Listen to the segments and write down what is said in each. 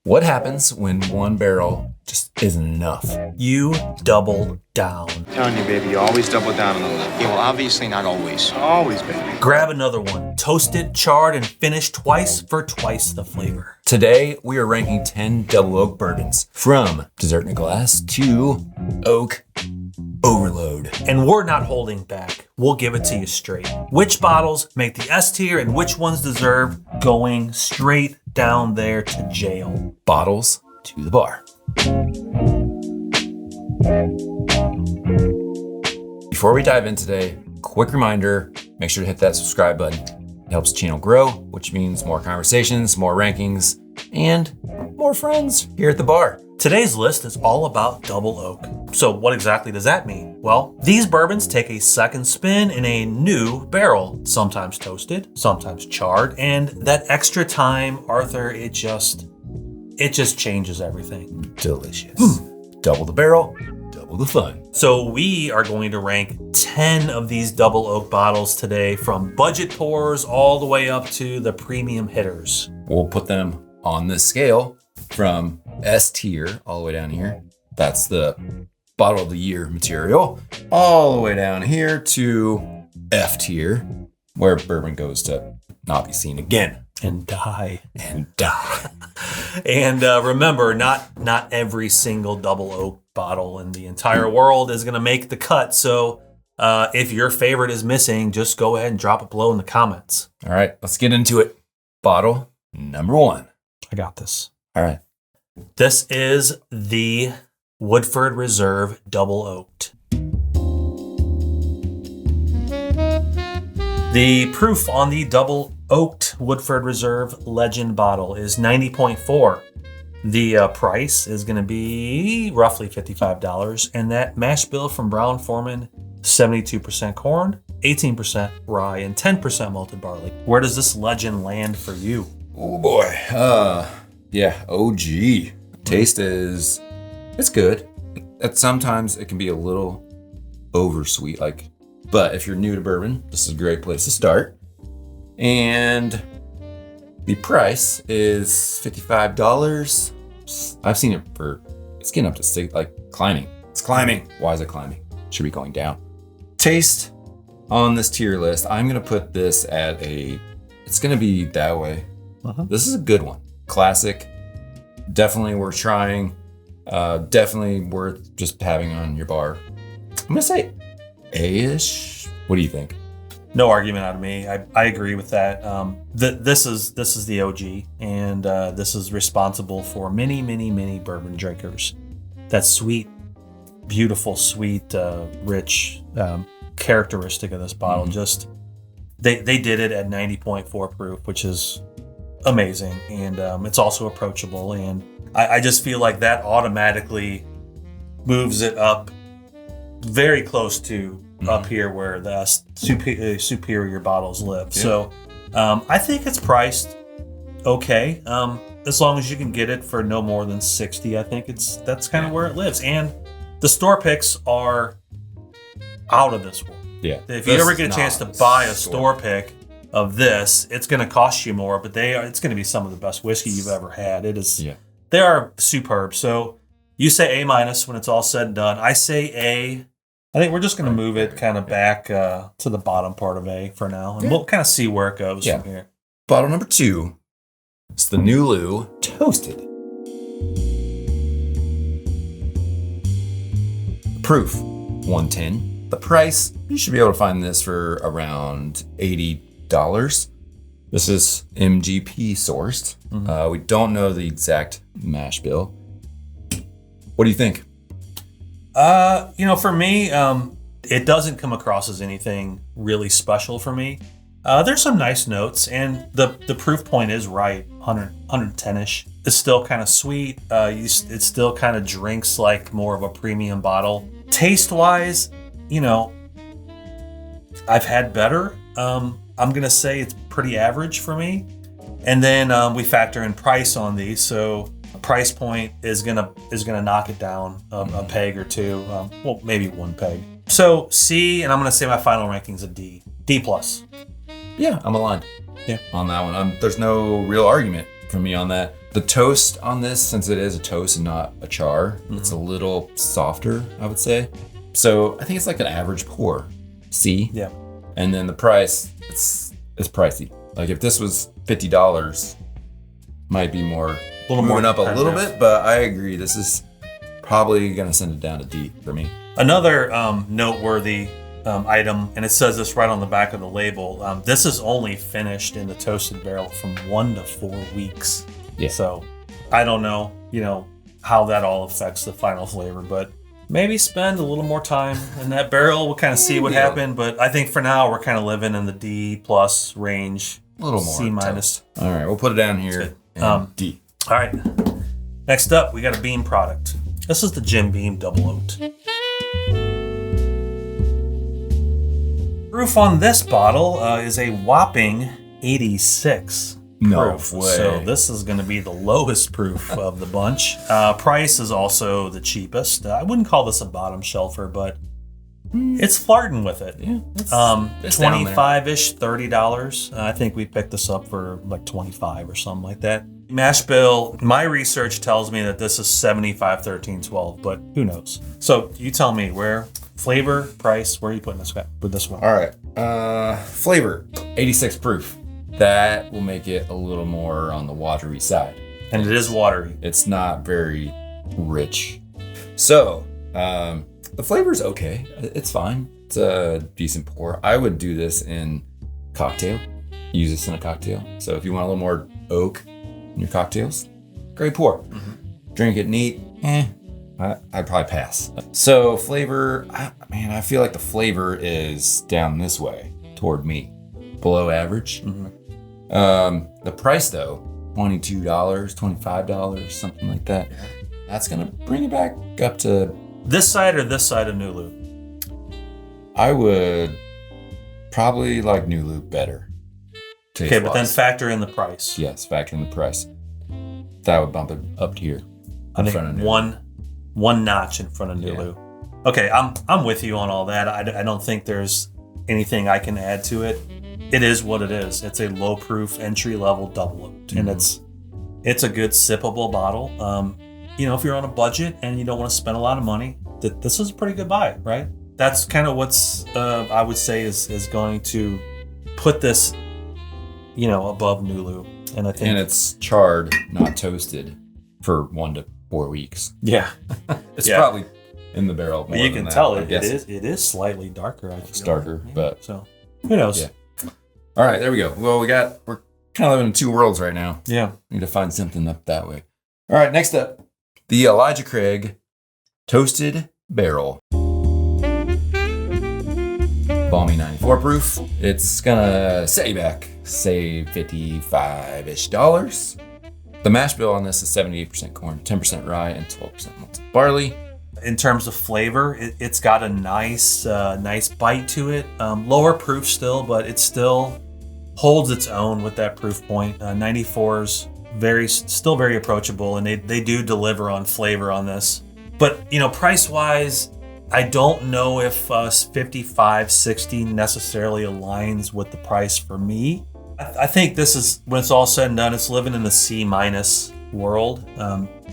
What happens when one barrel just isn't enough? You double down. I'm telling you, baby, you always double down on the left. Yeah, well, obviously not always. Always, baby. Grab another one. Toasted, charred, and finished twice for twice the flavor. Today, we are ranking 10 double oak bourbons, from dessert in a glass to oak overload. And we're not holding back. We'll give it to you straight. Which bottles make the S tier and which ones deserve going straight down there to jail? Bottles to the bar. Before we dive in today, quick reminder, make sure to hit that subscribe button. It helps the channel grow, which means more conversations, more rankings, and more friends here at the bar. Today's list is all about double oak. So what exactly does that mean? Well, these bourbons take a second spin in a new barrel, sometimes toasted, sometimes charred, and that extra time, Arthur, it just changes everything. Delicious. Double the barrel, double the fun. So we are going to rank 10 of these double oak bottles today, from budget pours all the way up to the premium hitters. We'll put them on this scale from S tier all the way down here. That's the bottle of the year material. All the way down here to F tier, where bourbon goes to not be seen again. And die. And die. And remember, not every single double oak bottle in the entire world is going to make the cut. So if your favorite is missing, just go ahead and drop it below in the comments. All right, let's get into it. Bottle number 1. I got this. All right. This is the Woodford Reserve Double Oaked. The proof on the Double Oaked Woodford Reserve Legend bottle is 90.4. The price is going to be roughly $55, and that mash bill from Brown-Forman, 72% corn, 18% rye, and 10% malted barley. Where does this legend land for you? Oh boy. Yeah, OG. Taste is, it's good. Sometimes it can be a little oversweet, but if you're new to bourbon, this is a great place to start. And the price is $55. I've seen it it's getting up to $6, climbing. It's climbing. Why is it climbing? Should be going down. Taste on this tier list, I'm going to put this at it's going to be that way. This is a good one. Classic. Definitely worth trying. Definitely worth just having on your bar. I'm going to say A-ish. What do you think? No argument out of me. I agree with that. This is the OG, and this is responsible for many, many, many bourbon drinkers. That sweet, beautiful, sweet, rich characteristic of this bottle. Just they did it at 90.4 proof, which is amazing, and it's also approachable. And I just feel like that automatically moves it up very close to up here where the superior bottles live. Yeah. So I think it's priced okay. As long as you can get it for no more than $60, I think that's kind of where it lives. And the store picks are out of this world. Yeah. If you ever get a chance to buy a store pick of this, it's going to cost you more, but it's going to be some of the best whiskey you've ever had. It is. Yeah. They are superb. So you say A- when it's all said and done. I say A. I think we're just going to move it kind of back to the bottom part of A for now, and we'll kind of see where it goes from here. Bottle number 2. It's the Nulu Toasted. Proof 110. The price, you should be able to find this for around $80. This is MGP sourced. We don't know the exact mash bill. What do you think? For me, it doesn't come across as anything really special for me. There's some nice notes, and the proof point is right, 110-ish. It's still kind of sweet. It still kind of drinks like more of a premium bottle. Taste-wise, I've had better. I'm gonna say it's pretty average for me. And then we factor in price on these, so price point is gonna knock it down a peg or two. Well, maybe one peg. So C, and I'm gonna say my final ranking's a D. D+. Yeah, I'm aligned. Yeah. On that one, there's no real argument from me on that. The toast on this, since it is a toast and not a char, it's a little softer, I would say. So I think it's like an average pour. C. Yeah. And then the price, it's pricey. Like if this was $50, might be more, moving up a little bit, but I agree. This is probably gonna send it down to D for me. Another noteworthy item, and it says this right on the back of the label. This is only finished in the toasted barrel from 1 to 4 weeks. Yeah. So I don't know, how that all affects the final flavor, but maybe spend a little more time in that barrel. We'll kind of see what happened, but I think for now we're kind of living in the D plus range. A little more. C minus. All right, we'll put it down here. D. All right. Next up, we got a Beam product. This is the Jim Beam Double Oaked. Proof on this bottle is a whopping 86 No proof. way. So this is going to be the lowest proof of the bunch. Price is also the cheapest. I wouldn't call this a bottom shelfer, but it's flirting with it. Yeah. It's $25-ish, $30. I think we picked this up for like $25 or something like that. Mash bill, my research tells me that this is 75, 13, 12, but who knows? So you tell me flavor, price, where are you putting this guy with this one? All right. Flavor, 86 proof. That will make it a little more on the watery side. And it is watery. It's not very rich. So, the flavor's okay. It's fine. It's a decent pour. I would do this in cocktail. Use this in a cocktail. So if you want a little more oak in your cocktails, great pour. Drink it neat. I'd probably pass. So flavor, I feel like the flavor is down this way toward me, below average. The price though, $22, $25, something like that. That's gonna bring it back up to this side or this side of Nulu? I would probably like Nulu better. Okay, but then factor in the price. Yes, factor in the price. That would bump it up to here. I think one notch in front of Nulu. Yeah. Okay, I'm with you on all that. I don't think there's anything I can add to it. It is what it is. It's a low proof entry level double oaked, and it's a good sippable bottle. If you're on a budget and you don't want to spend a lot of money, this is a pretty good buy, right? That's kind of what's I would say is going to put this, above Nulu. And I think it's charred, not toasted, for 1 to 4 weeks. Yeah, it's probably in the barrel. But you can tell it is slightly darker. It's darker, but so who knows? Yeah. All right, there we go. Well, we're kind of living in two worlds right now. Yeah, need to find something up that way. All right, next up, the Elijah Craig Toasted Barrel. Balmy 94 proof. It's gonna set you back, say $55-ish. The mash bill on this is 78% corn, 10% rye, and 12% malted barley. In terms of flavor, it's got a nice bite to it. Lower proof still, but it still holds its own with that proof point. 94's still very approachable, and they do deliver on flavor on this. But price wise, I don't know if 55, 60 necessarily aligns with the price for me. I think this is, when it's all said and done, it's living in the C minus world,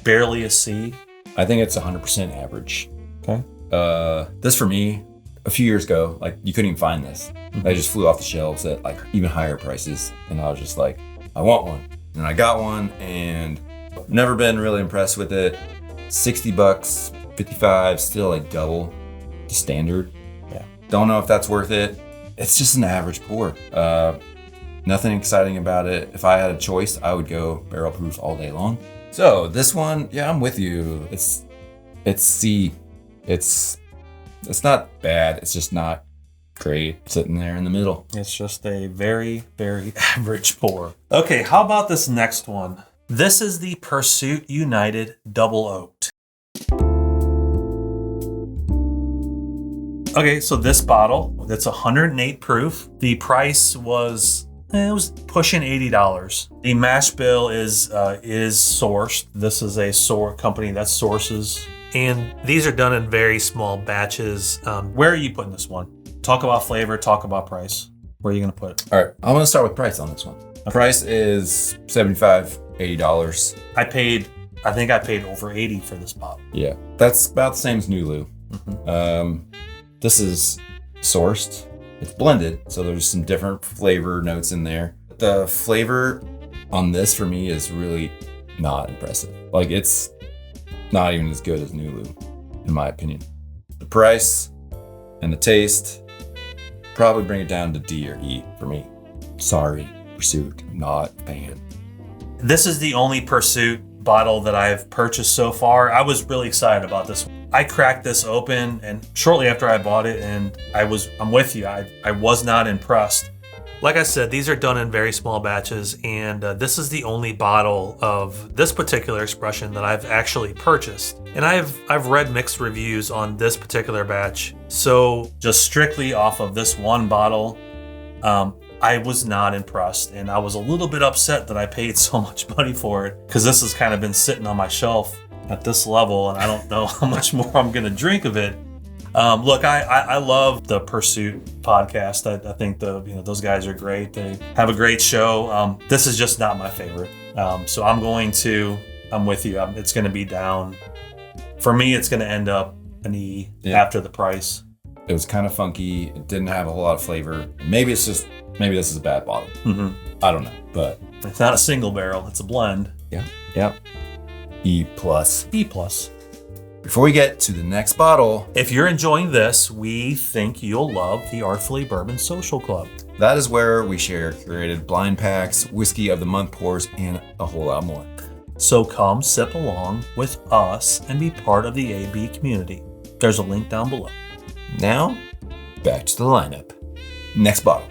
barely a C. I think it's 100% average. Okay. This for me, a few years ago, like you couldn't even find this. They just flew off the shelves at like even higher prices, and I was just like, I want one, and I got one, and never been really impressed with it. $60, 55, still like double the standard. Yeah. Don't know if that's worth it. It's just an average pour. Nothing exciting about it. If I had a choice, I would go barrel proof all day long. So this one, yeah, I'm with you. It's C. It's not bad. It's just not great. Sitting there in the middle. It's just a very, very average pour. Okay, how about this next one? This is the Pursuit United Double Oaked. Okay, so this bottle, that's 108 proof. The price was pushing $80. The mash bill is sourced. This is a company that sources, and these are done in very small batches. Where are you putting this one? Talk about flavor, talk about price. Where are you going to put it? All right, I'm going to start with price on this one. Okay. Price is 75 $80. I think I paid over 80 for this bottle. Yeah, that's about the same as Nulu. This is sourced. It's blended, so there's some different flavor notes in there. The flavor on this for me is really not impressive. Like, it's not even as good as Nulu, in my opinion. The price and the taste probably bring it down to D or E for me. Sorry, Pursuit, not a fan. This is the only Pursuit bottle that I've purchased so far. I was really excited about this one. I cracked this open, and shortly after I bought it, and I'm with you. I was not impressed. Like I said, these are done in very small batches, and this is the only bottle of this particular expression that I've actually purchased. And I've read mixed reviews on this particular batch. So just strictly off of this one bottle, I was not impressed, and I was a little bit upset that I paid so much money for it, because this has kind of been sitting on my shelf at this level, and I don't know how much more I'm going to drink of it. Look, I love the Pursuit podcast. I think those guys are great. They have a great show. This is just not my favorite. So I'm with you. It's going to be down. For me, it's going to end up an E after the price. It was kind of funky. It didn't have a whole lot of flavor. Maybe this is a bad bottle. I don't know, but it's not a single barrel. It's a blend. Yeah. Yep. E+. E+. Before we get to the next bottle, if you're enjoying this, we think you'll love the Artfully Bourbon Social Club. That is where we share curated blind packs, whiskey of the month pours, and a whole lot more. So come sip along with us and be part of the AB community. There's a link down below. Now, back to the lineup. Next bottle,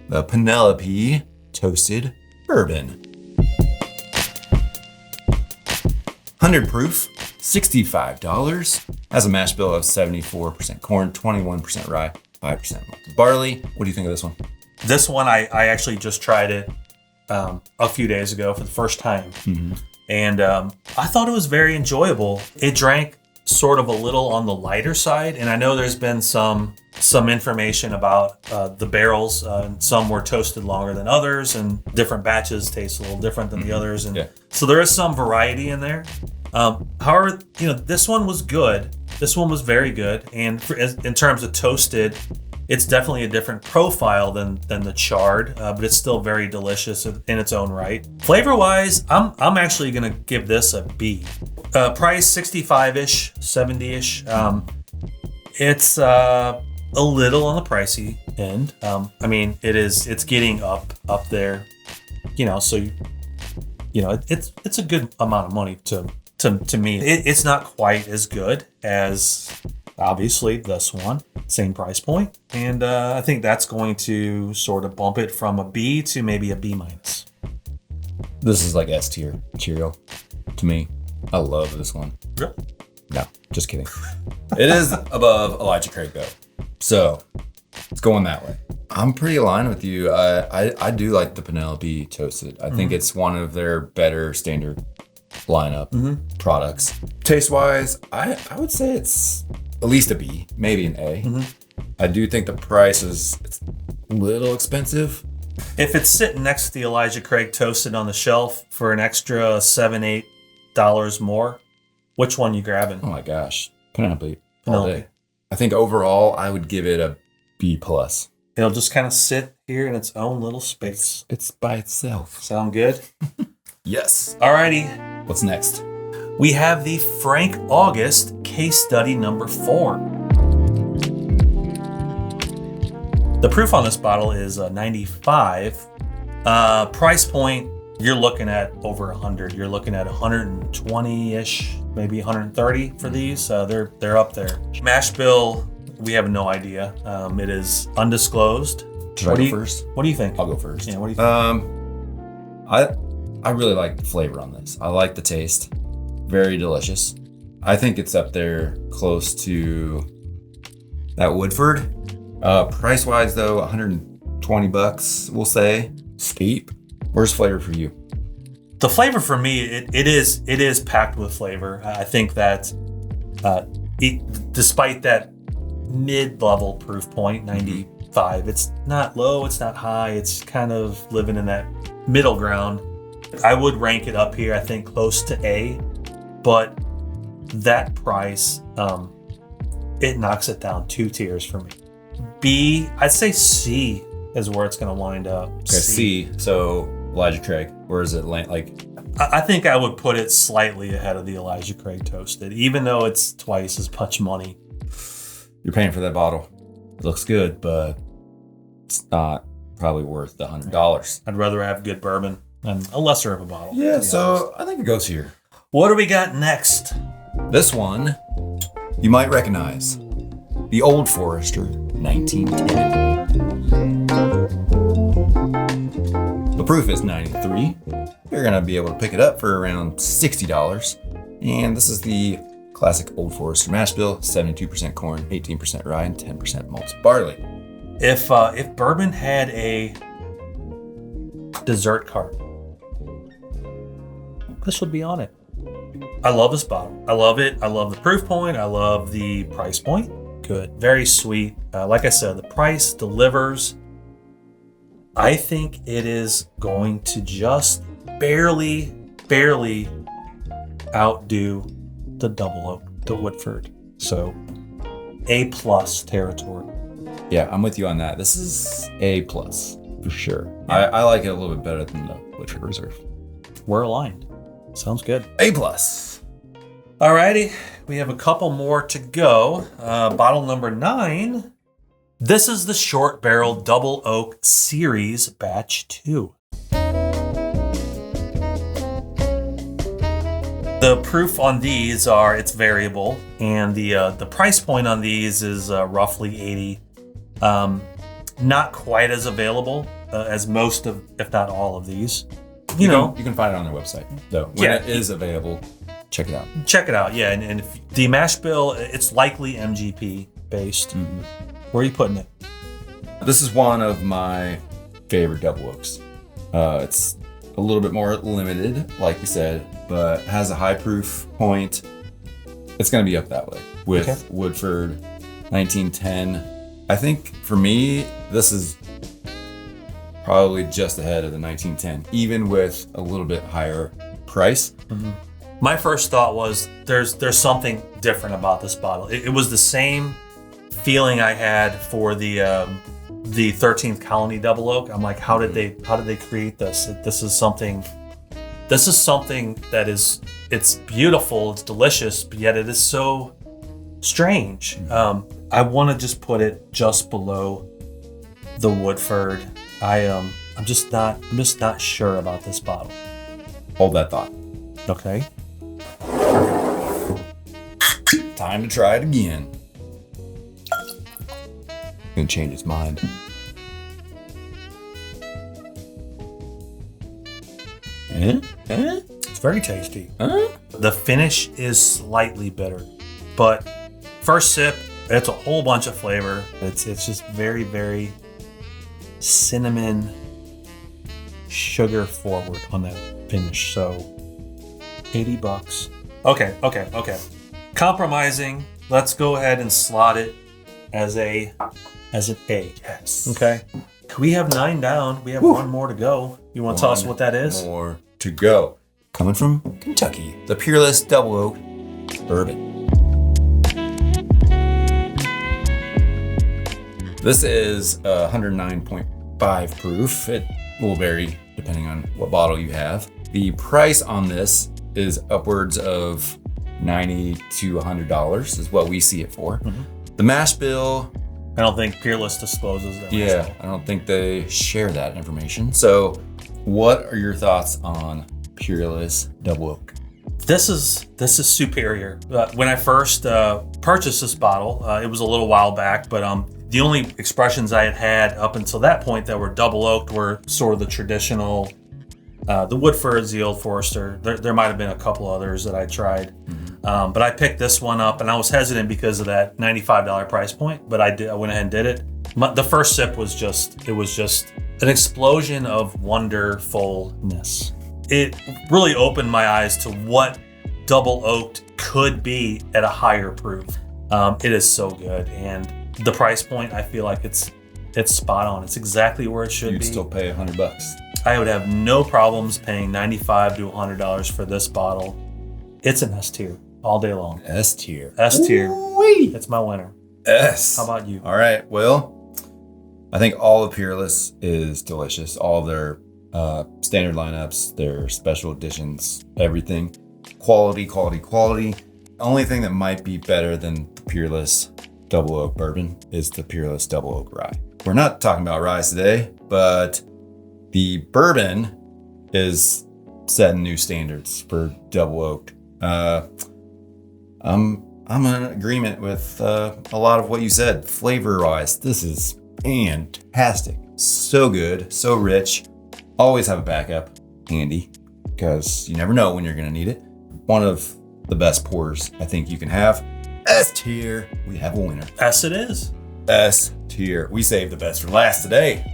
the Penelope Toasted Bourbon. 100 proof, $65. Has a mash bill of 74% corn, 21% rye, 5% barley. What do you think of this one? This one, I actually just tried it a few days ago for the first time. And I thought it was very enjoyable. It drank sort of a little on the lighter side, and I know there's been some information about the barrels, and some were toasted longer than others, and different batches taste a little different than the others, and so there is some variety in there. However, this one was good. This one was very good, and in terms of toasted, it's definitely a different profile than the charred, but it's still very delicious in its own right. Flavor-wise, I'm actually gonna give this a B. Price 65-ish, 70-ish. It's a little on the pricey end. I mean, it's getting up there, so it's a good amount of money to me. It's not quite as good as obviously this one, same price point, and I think that's going to sort of bump it from a B to maybe a B minus. This is like S tier material to me. I love this one. Really? No, just kidding. It is above Elijah Craig though, so it's going that way. I'm pretty aligned with you. I do like the Penelope Toasted. I think it's one of their better standard lineup products. Taste wise, I would say it's at least a B, maybe an A. I do think the price is a little expensive. If it's sitting next to the Elijah Craig Toasted on the shelf for an extra $7-8 more, which one you grabbing? Oh my gosh, Penelope. All day. I think overall I would give it a B+. It'll just kind of sit here in its own little space. It's by itself. Sound good? Yes. Alrighty. What's next? We have the Frank August Case Study number 4. The proof on this bottle is 95. Price point, you're looking at over 100. You're looking at 120-ish, maybe 130 for these. They're up there. Mash bill, we have no idea. It is undisclosed. Should I go first? What do you think? I'll go first. Yeah, what do you think? I really like the flavor on this. I like the taste. Very delicious. I think it's up there close to that Woodford. Price wise though, $120, we'll say. Steep. Where's flavor for you? The flavor for me, it is packed with flavor. I think that despite that mid-level proof point, 95, it's not low, it's not high, it's kind of living in that middle ground. I would rank it up here, I think close to A, but that price, it knocks it down 2 tiers for me. B, I'd say C is where it's going to wind up. Okay, C. So Elijah Craig, where is it? Like, I think I would put it slightly ahead of the Elijah Craig Toasted, even though it's twice as much money. You're paying for that bottle. It looks good, but it's not probably worth the $100. I'd rather have good bourbon and a lesser of a bottle. Yeah, so I think it goes here. What do we got next? This one you might recognize. The Old Forester 1910. The proof is 93. You're going to be able to pick it up for around $60. And this is the classic Old Forester mash bill, 72% corn, 18% rye, and 10% malted barley. If bourbon had a dessert cart, this would be on it. I love this bottle. I love it. I love the proof point. I love the price point. Good. Very sweet. Like I said, the price delivers. I think it is going to just barely outdo the Double Oak, the Woodford. So A+ territory. Yeah, I'm with you on that. This is A+ for sure. I like it a little bit better than the Woodford Reserve. We're aligned. Sounds good. A+. Alrighty, we have a couple more to go. Bottle number 9. This is the Short Barrel Double Oak Series Batch 2. The proof on these it's variable, and the price point on these is roughly 80. Not quite as available as most of, if not all of these. You can find it on their website, though. When it is available, check it out. Check it out, yeah. And if the mash bill, it's likely MGP based. Mm-hmm. Where are you putting it? This is one of my favorite double oaks. It's a little bit more limited, like you said, but has a high proof point. It's going to be up that way with Woodford 1910. I think for me, this is probably just ahead of the 1910, even with a little bit higher price. Mm-hmm. My first thought was there's something different about this bottle. It was the same feeling I had for the 13th Colony Double Oak. I'm like, how did they create this? This is something that it's beautiful, it's delicious, but yet it is so strange. I want to just put it just below the Woodford. I'm just not sure about this bottle. Hold that thought. Okay. Time to try it again. Gonna change its mind. It's very tasty. The finish is slightly bitter, but first sip, it's a whole bunch of flavor. It's just very, very cinnamon, sugar forward on that finish. So $80. Okay. Compromising. Let's go ahead and slot it as an A. Yes. Okay. We have 9 down. We have one more to go. You want to tell us what that is? More to go. Coming from Kentucky, the Peerless Double Oak Bourbon. This is 109.5 proof. It will vary depending on what bottle you have. The price on this is upwards of $90 to $100 is what we see it for. Mm-hmm. The mash bill, I don't think Peerless discloses that. Yeah, I don't think they share that information. So what are your thoughts on Peerless Double Oak? This is superior. When I first purchased this bottle, it was a little while back, but the only expressions I had up until that point that were double oaked were sort of the traditional, the Woodfords, the Old Forester. There might have been a couple others that I tried. Mm-hmm. But I picked this one up, and I was hesitant because of that $95 price point, but I went ahead and did it. The first sip was just an explosion of wonderfulness. It really opened my eyes to what double oaked could be at a higher proof. It is so good, and the price point, I feel like it's spot on. It's exactly where it should be. You'd still pay $100. I would have no problems paying $95 to $100 for this bottle. It's an S tier all day long. S tier. S tier. Ooh-wee. It's my winner. S. How about you? All right. Well, I think all of Peerless is delicious. All of their standard lineups, their special editions, everything. Quality. Only thing that might be better than the Peerless Double Oak Bourbon is the Peerless Double Oak Rye. We're not talking about rye today, but the bourbon is setting new standards for double oaked. I'm in agreement with a lot of what you said. Flavor-wise, this is fantastic. So good, so rich. Always have a backup handy because you never know when you're gonna need it. One of the best pours I think you can have. S tier, we have a winner. S it is. S tier. We saved the best for last today.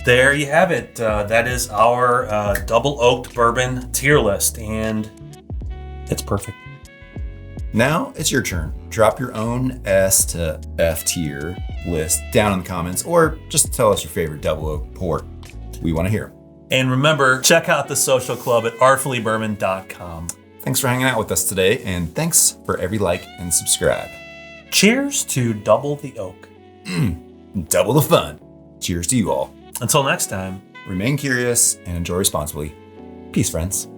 There you have it. That is our double oaked bourbon tier list, and it's perfect. Now it's your turn. Drop your own S to F tier list down in the comments, or just tell us your favorite double oak pour. We want to hear. And remember, check out the social club at artfullybourbon.com. Thanks for hanging out with us today, and thanks for every like and subscribe. Cheers to double the oak. Double the fun. Cheers to you all. Until next time. Remain curious and enjoy responsibly. Peace, friends.